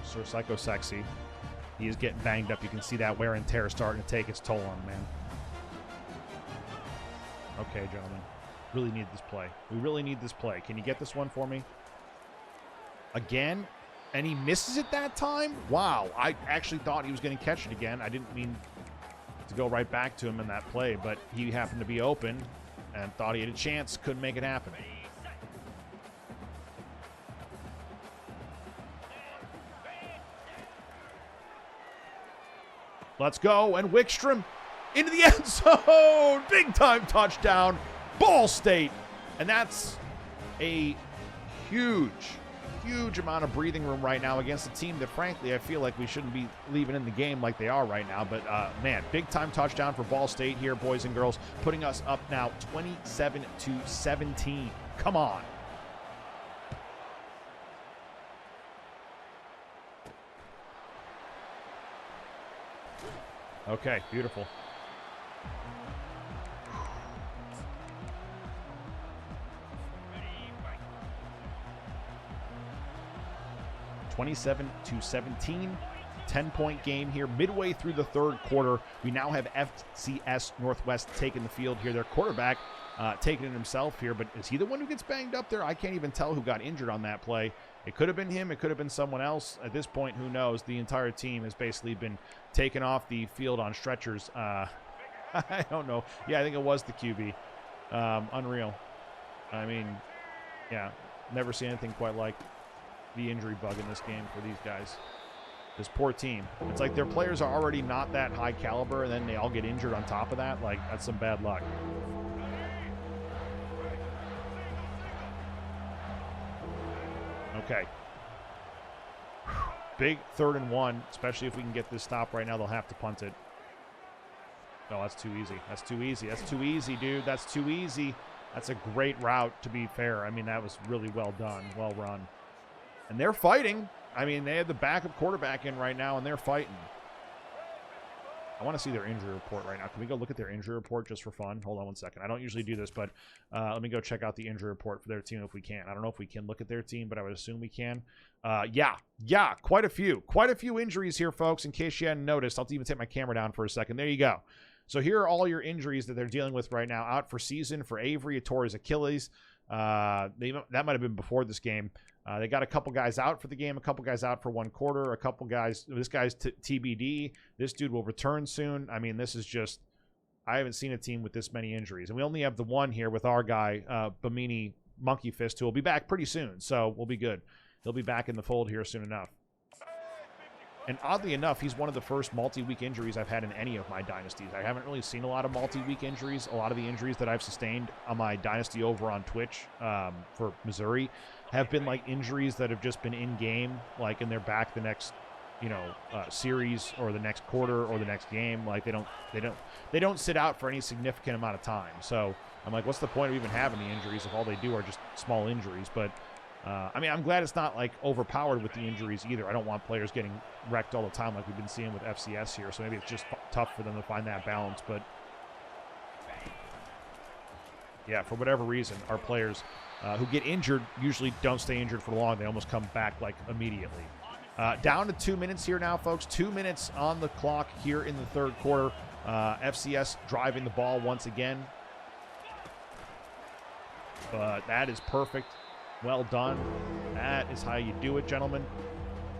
[SPEAKER 1] Sir Psycho Sexy. He is getting banged up. You can see that wear and tear starting to take its toll on him, man. Okay, gentlemen. Really need this play. We really need this play. Can you get this one for me? Again? And he misses it that time? Wow. I actually thought he was going to catch it again. I didn't mean to go right back to him in that play, but he happened to be open and thought he had a chance. Couldn't make it happen. Let's go. And Wickstrom into the end zone. Big time touchdown. Ball State. And that's a huge amount of breathing room right now against a team that, frankly, I feel like we shouldn't be leaving in the game like they are right now. But, man, big time touchdown for Ball State here, boys and girls, putting us up now 27-17. Come on. Okay, beautiful. 27-17, 10-point game here. Midway through the third quarter, we now have FCS Northwest taking the field here. Their quarterback taking it himself here, but is he the one who gets banged up there? I can't even tell who got injured on that play. It could have been him. It could have been someone else. At this point, who knows? The entire team has basically been taken off the field on stretchers. I don't know. Yeah, I think it was the QB. Unreal. I mean, yeah, never seen anything quite like the injury bug in this game for these guys. This poor team. It's like their players are already not that high caliber, and then they all get injured on top of that. Like, that's some bad luck. Okay. Big 3rd and 1, especially if we can get this stop right now. They'll have to punt it. No, that's too easy. That's too easy. That's too easy, dude. That's too easy. That's a great route, to be fair. I mean, that was really well done, well run. And they're fighting. I mean, they have the backup quarterback in right now, and they're fighting. I want to see their injury report right now. Can we go look at their injury report just for fun? Hold on one second. I don't usually do this, but let me go check out the injury report for their team if we can. I don't know if we can look at their team, but I would assume we can. Yeah, quite a few. Quite a few injuries here, folks, in case you hadn't noticed. I'll even take my camera down for a second. There you go. So here are all your injuries that they're dealing with right now. Out for season for Avery. He tore his Achilles. That might have been before this game. They got a couple guys out for the game, a couple guys out for 1 quarter, a couple guys. This guy's TBD. This dude will return soon. I mean, this is just, I haven't seen a team with this many injuries. And we only have the one here with our guy, Bamini Monkey Fist, who will be back pretty soon. So we'll be good. He'll be back in the fold here soon enough. And oddly enough, he's one of the first multi-week injuries I've had in any of my dynasties. I haven't really seen a lot of multi-week injuries. A lot of the injuries that I've sustained on my dynasty over on Twitch for Missouri have been like injuries that have just been in-game, like, and they're back the next, series or the next quarter or the next game. Like they don't sit out for any significant amount of time. So I'm like, what's the point of even having the injuries if all they do are just small injuries? But I mean, I'm glad it's not like overpowered with the injuries either. I don't want players getting wrecked all the time like we've been seeing with FCS here. So maybe it's just tough for them to find that balance. But yeah, for whatever reason, our players who get injured usually don't stay injured for long. They almost come back like immediately. Down to 2 minutes here now, folks. 2 minutes on the clock here in the third quarter. FCS driving the ball once again. But that is perfect. Well done. That is how you do it, gentlemen.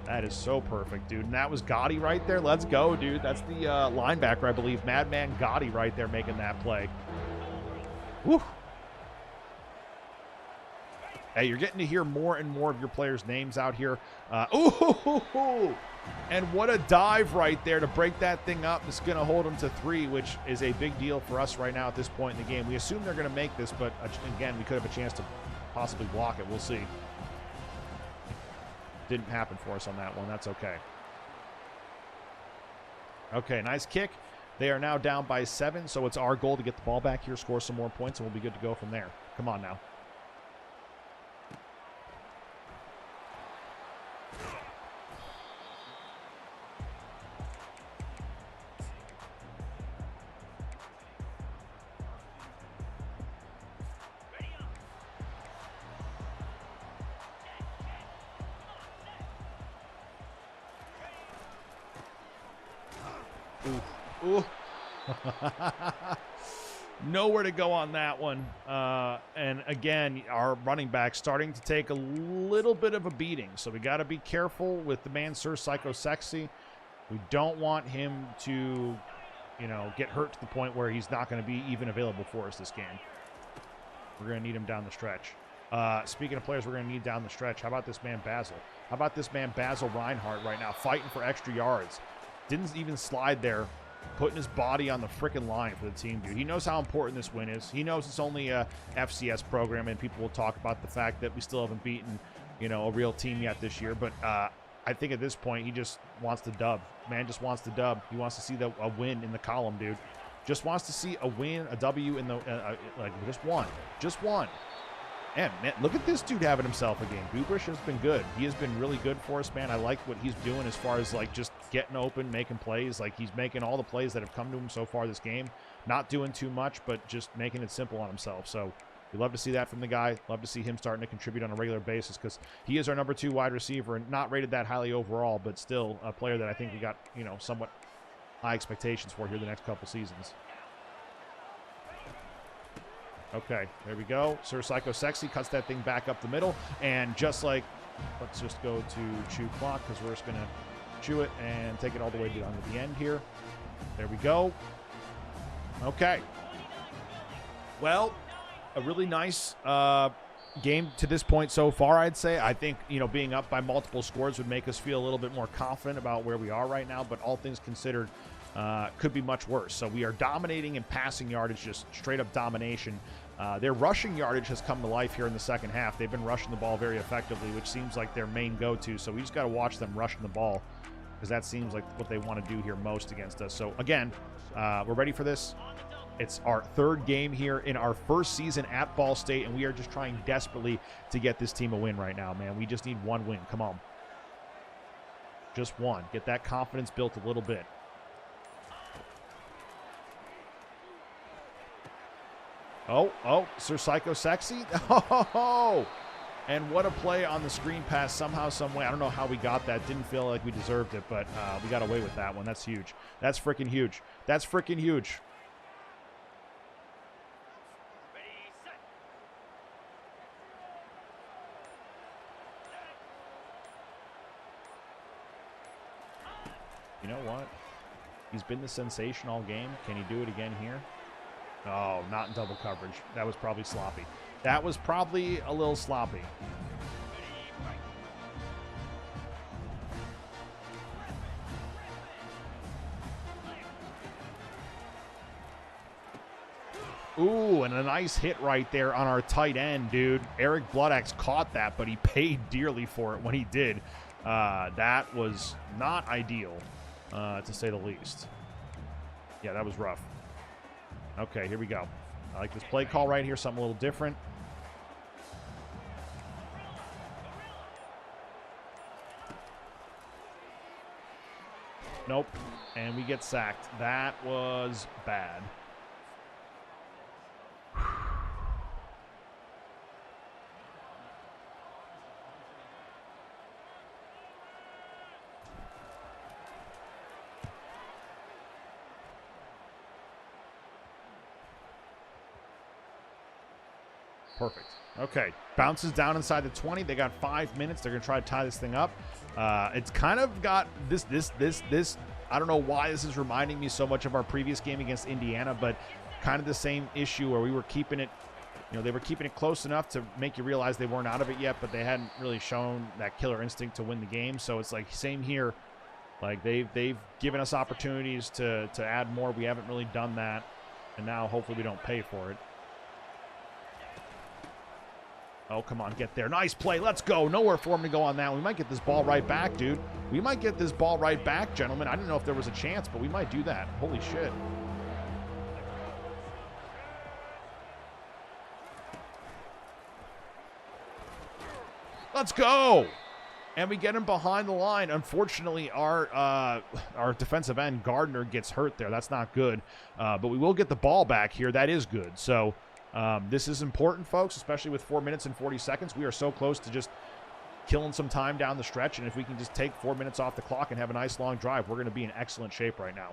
[SPEAKER 1] That is so perfect, dude. And that was 𝙀𝘼 right there. Let's go, dude. That's the linebacker, I believe. Madman 𝙀𝘼 right there making that play. Woo. Hey, you're getting to hear more and more of your players' names out here. Ooh! And what a dive right there to break that thing up. It's going to hold them to 3, which is a big deal for us right now at this point in the game. We assume they're going to make this, but again, we could have a chance to possibly block it. We'll see. Didn't happen for us on that one. That's okay. Okay, nice kick. They are now down by 7, so it's our goal to get the ball back here, score some more points, and we'll be good to go from there. Come on now. Ooh. Nowhere to go on that one. And again, our running back starting to take a little bit of a beating. So we got to be careful with the man, Sir Psycho Sexy. We don't want him to, get hurt to the point where he's not going to be even available for us this game. We're going to need him down the stretch. Speaking of players we're going to need down the stretch, how about this man, Basil? How about this man, Basil Reinhardt, right now, fighting for extra yards? Didn't even slide there, putting his body on the freaking line for the team, dude. He knows how important this win is. He knows it's only a FCS program, and people will talk about the fact that we still haven't beaten, a real team yet this year. But I think at this point, he just wants to dub. Man just wants to dub. He wants to see a win in the column, dude. Just wants to see a win, a W in the, just one. Just one. And man, look at this dude having himself a game. 𝙀𝘼 has been good. He has been really good for us, man. I like what he's doing as far as just getting open, making plays. Like he's making all the plays that have come to him so far this game. Not doing too much, but just making it simple on himself. So we love to see that from the guy. Love to see him starting to contribute on a regular basis because he is our number 2 wide receiver and not rated that highly overall, but still a player that I think we got, somewhat high expectations for here the next couple seasons. Okay, there we go. Sir Psycho Sexy cuts that thing back up the middle. And just like, let's just go to chew clock because we're just going to chew it and take it all the way down to the end here. There we go. Okay. Well, a really nice game to this point so far, I'd say. I think, being up by multiple scores would make us feel a little bit more confident about where we are right now. But all things considered, could be much worse. So we are dominating in passing yardage, just straight up domination. Their rushing yardage has come to life here in the second half. They've been rushing the ball very effectively, which seems like their main go-to. So we just got to watch them rushing the ball because that seems like what they want to do here most against us. So again, we're ready for this. It's our 3rd game here in our 1st season at Ball State, and we are just trying desperately to get this team a win right now, man. We just need one win. Come on. Just one. Get that confidence built a little bit. Oh, Sir Psycho Sexy. Oh, and what a play on the screen pass somehow, some way. I don't know how we got that. Didn't feel like we deserved it, but we got away with that one. That's huge. That's freaking huge. That's freaking huge. You know what? He's been the sensation all game. Can he do it again here? Oh, not in double coverage. That was probably sloppy. That was probably a little sloppy. Ooh, and a nice hit right there on our tight end, dude. Eric Bloodaxe caught that, but he paid dearly for it when he did. That was not ideal, to say the least. Yeah, that was rough. Okay, here we go. I like this play call right here, something a little different. Nope. And we get sacked. That was bad. Perfect. Okay. Bounces down inside the 20. They got 5 minutes. They're going to try to tie this thing up. It's kind of got this. I don't know why this is reminding me so much of our previous game against Indiana, but kind of the same issue where we were keeping it, they were keeping it close enough to make you realize they weren't out of it yet, but they hadn't really shown that killer instinct to win the game. So it's like same here. Like they've given us opportunities to add more. We haven't really done that. And now hopefully we don't pay for it. Oh, come on, get there. Nice play. Let's go. Nowhere for him to go on that. We might get this ball right back, dude. We might get this ball right back, gentlemen. I didn't know if there was a chance, but we might do that. Holy shit. Let's go. And we get him behind the line. Unfortunately, our defensive end, Gardner, gets hurt there. That's not good. But we will get the ball back here. That is good. So this is important, folks, especially with 4 minutes and 40 seconds. We are so close to just killing some time down the stretch. And if we can just take 4 minutes off the clock and have a nice long drive, we're going to be in excellent shape right now.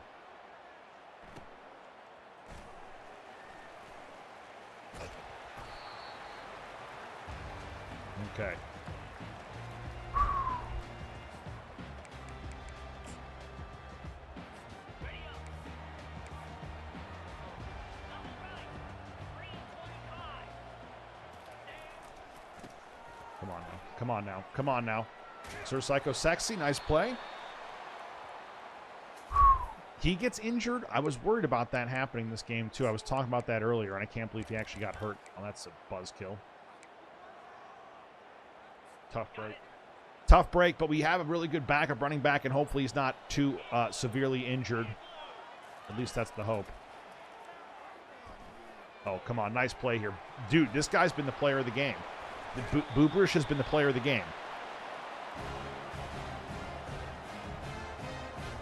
[SPEAKER 1] Okay. Come on now. Come on now. Come on now. 𝙀𝘼 𝙎𝙥𝙤𝙧𝙩, nice play. He gets injured. I was worried about that happening this game, too. I was talking about that earlier, and I can't believe he actually got hurt. Oh, that's a buzzkill. Tough break. Tough break, but we have a really good backup running back, and hopefully he's not too severely injured. At least that's the hope. Oh, come on. Nice play here. Dude, this guy's been the player of the game. 𝙀𝘼 has been the player of the game.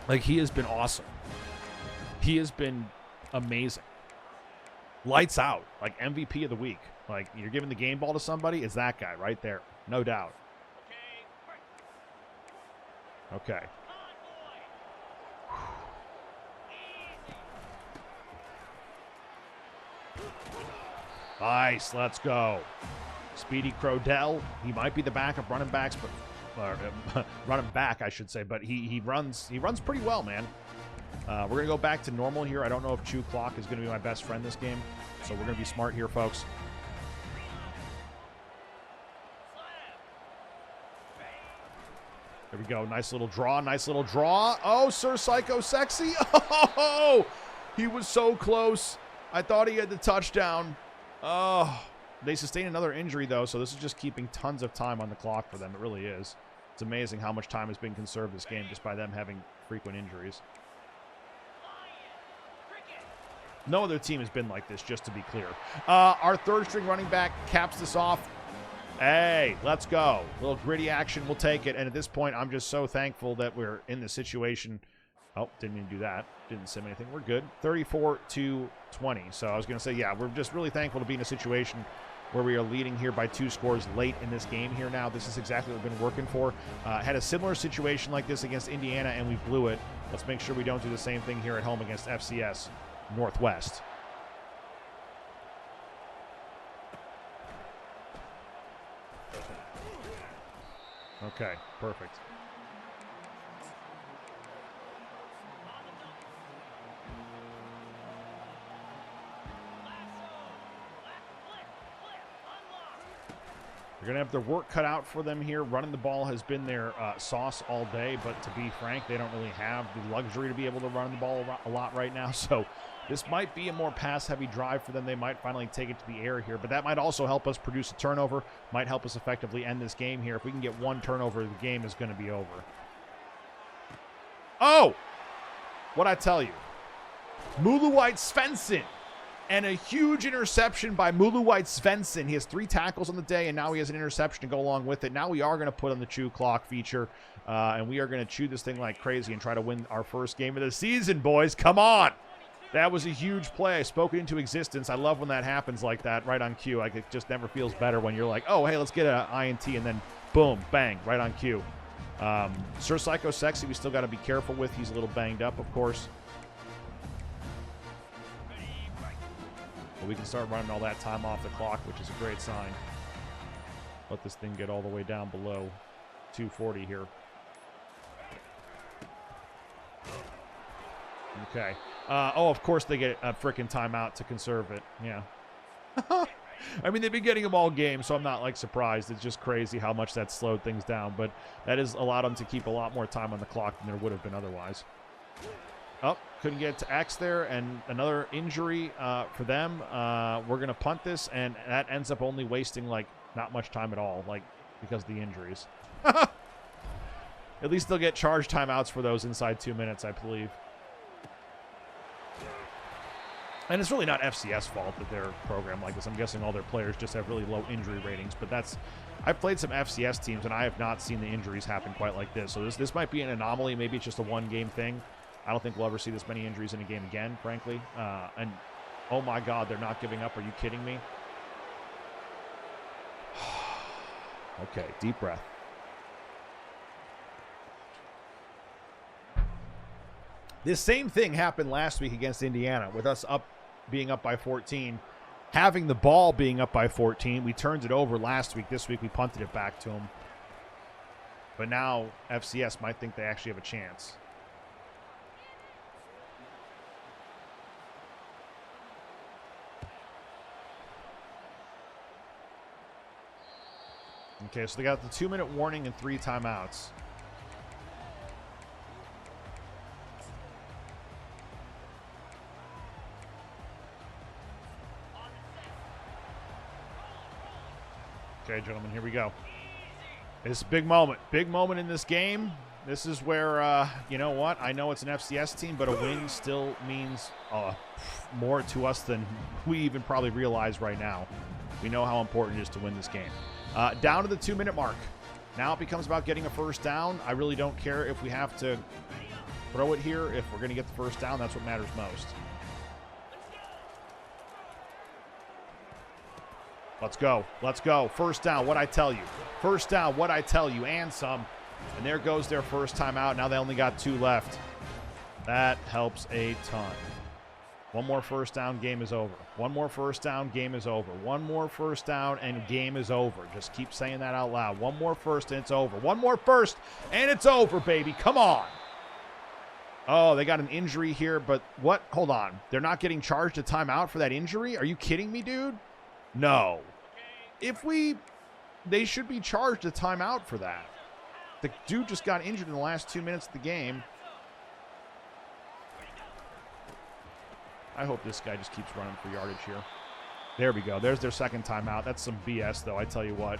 [SPEAKER 1] Like, he has been awesome. He has been amazing. Lights out. Like, MVP of the week. Like, you're giving the game ball to somebody, it's that guy right there. No doubt. Okay. Nice. Let's go. Speedy Crodell. He might be the backup running backs, but running back, I should say. But he runs pretty well, man. We're gonna go back to normal here. I don't know if Chew Clock is gonna be my best friend this game, so we're gonna be smart here, folks. There we go. Nice little draw. Nice little draw. Oh, 𝙀𝘼 𝙎𝙥𝙬𝙧. Oh, he was so close. I thought he had the touchdown. Oh. They sustain another injury, though, so this is just keeping tons of time on the clock for them. It really is. It's amazing how much time has been conserved this game just by them having frequent injuries. No other team has been like this, just to be clear. Our third-string running back caps this off. Hey, let's go. A little gritty action. We'll take it. And at this point, I'm just so thankful that we're in this situation. Oh, didn't even do that. Didn't sim anything. We're good. 34-20. So I was going to say, yeah, we're just really thankful to be in a situation where we are leading here by 2 scores late in this game here now. This is exactly what we've been working for. Had a similar situation like this against Indiana, and we blew it. Let's make sure we don't do the same thing here at home against FCS Northwest. Okay, perfect. They're going to have their work cut out for them here. Running the ball has been their sauce all day, but to be frank, they don't really have the luxury to be able to run the ball a lot right now. So this might be a more pass-heavy drive for them. They might finally take it to the air here, but that might also help us produce a turnover, might help us effectively end this game here. If we can get one turnover, the game is going to be over. Oh! What'd I tell you? 𝙀𝘼 𝙎𝙥𝙤𝙧𝙩𝙨. And a huge interception by 𝙀𝘼 𝙎𝙥𝙤𝙧𝙩. He has 3 tackles on the day, and now he has an interception to go along with it. Now we are going to put on the chew clock feature, and we are going to chew this thing like crazy and try to win our first game of the season, boys. Come on. That was a huge play. I spoke it into existence. I love when that happens like that, right on cue. Like, it just never feels better when you're like, oh, hey, let's get an INT, and then boom, bang, right on cue. Sir Psycho Sexy, we still got to be careful with. He's a little banged up, of course. But we can start running all that time off the clock, which is a great sign. Let this thing get all the way down below 240 here. Okay. Oh, of course they get a freaking timeout to conserve it. Yeah. I mean, they've been getting them all game, so I'm not, like, surprised. It's just crazy how much that slowed things down. But that has allowed them to keep a lot more time on the clock than there would have been otherwise. Oh, couldn't get to X there, and another injury for them. We're going to punt this, and that ends up only wasting, like, not much time at all, like, because of the injuries. At least they'll get charged timeouts for those inside 2 minutes, I believe. And it's really not FCS fault that they're programmed like this. I'm guessing all their players just have really low injury ratings, but that's... I've played some FCS teams, and I have not seen the injuries happen quite like this. So this might be an anomaly. Maybe it's just a one-game thing. I don't think we'll ever see this many injuries in a game again, frankly. And, oh my God, they're not giving up. Are you kidding me? Okay, deep breath. This same thing happened last week against Indiana with us being up by 14, having the ball being up by 14. We turned it over last week. This week we punted it back to them. But now FCS might think they actually have a chance. Okay, so they got the 2-minute warning and 3 timeouts. Okay, gentlemen, here we go. It's a big moment. Big moment in this game. This is where, you know what? I know it's an FCS team, but a win still means more to us than we even probably realize right now. We know how important it is to win this game. Down to the 2-minute mark. Now it becomes about getting a first down. I really don't care if we have to throw it here. If we're going to get the first down, that's what matters most. Let's go. Let's go. First down, what I tell you. First down, what I tell you, and some. And there goes their first timeout. Now they only got 2 left. That helps a ton. One more first down, game is over. One more first down, game is over. One more first down, and game is over. Just keep saying that out loud. One more first, and it's over. One more first, and it's over, baby. Come on. Oh, they got an injury here, but what? Hold on. They're not getting charged a timeout for that injury? Are you kidding me, dude? No. They should be charged a timeout for that. The dude just got injured in the last 2 minutes of the game. I hope this guy just keeps running for yardage here. There we go. There's their second timeout. That's some BS, though, I tell you what.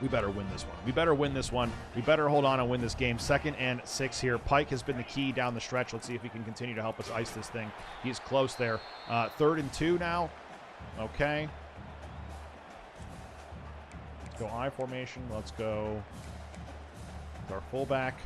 [SPEAKER 1] We better win this one. We better win this one. We better hold on and win this game. 2nd and 6 here. Pike has been the key down the stretch. Let's see if he can continue to help us ice this thing. He's close there. 3rd and 2 now. Okay. Let's go I formation. Let's go with our fullback.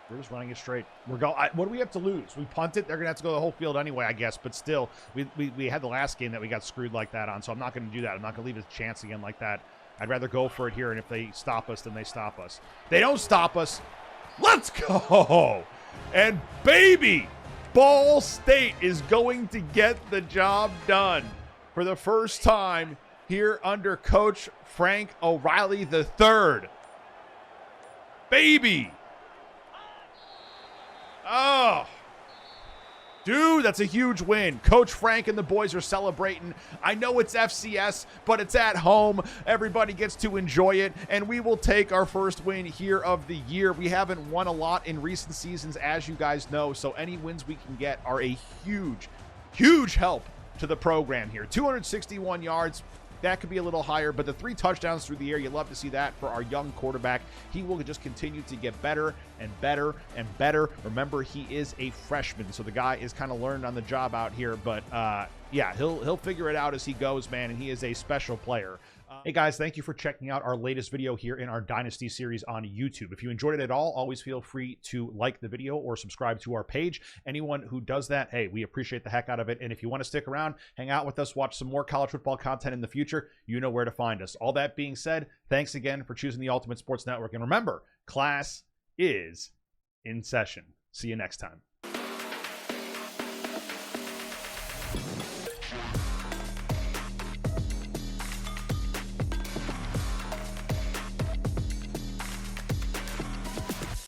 [SPEAKER 1] We're just running it straight. What do we have to lose? We punt it. They're going to have to go the whole field anyway, I guess. But still, we had the last game that we got screwed like that on, so I'm not going to do that. I'm not going to leave a chance again like that. I'd rather go for it here, and if they stop us, then they stop us. They don't stop us. Let's go! And baby, Ball State is going to get the job done for the first time here under Coach Frank O'Reilly III. Baby! Oh, dude, that's a huge win. Coach Frank and the boys are celebrating. I know it's FCS, but it's at home. Everybody gets to enjoy it, and we will take our first win here of the year. We haven't won a lot in recent seasons, as you guys know, so any wins we can get are a huge, huge help to the program here. 261 yards. That could be a little higher, but the 3 touchdowns through the air, you love to see that for our young quarterback. He will just continue to get better and better and better. Remember, he is a freshman, so the guy is kind of learning on the job out here, but yeah, he'll figure it out as he goes, man, and he is a special player. Hey guys, thank you for checking out our latest video here in our Dynasty series on YouTube. If you enjoyed it at all, always feel free to like the video or subscribe to our page. Anyone who does that, hey, we appreciate the heck out of it. And if you want to stick around, hang out with us, watch some more college football content in the future, you know where to find us. All that being said, thanks again for choosing the Ultimate Sports Network. And remember, class is in session. See you next time.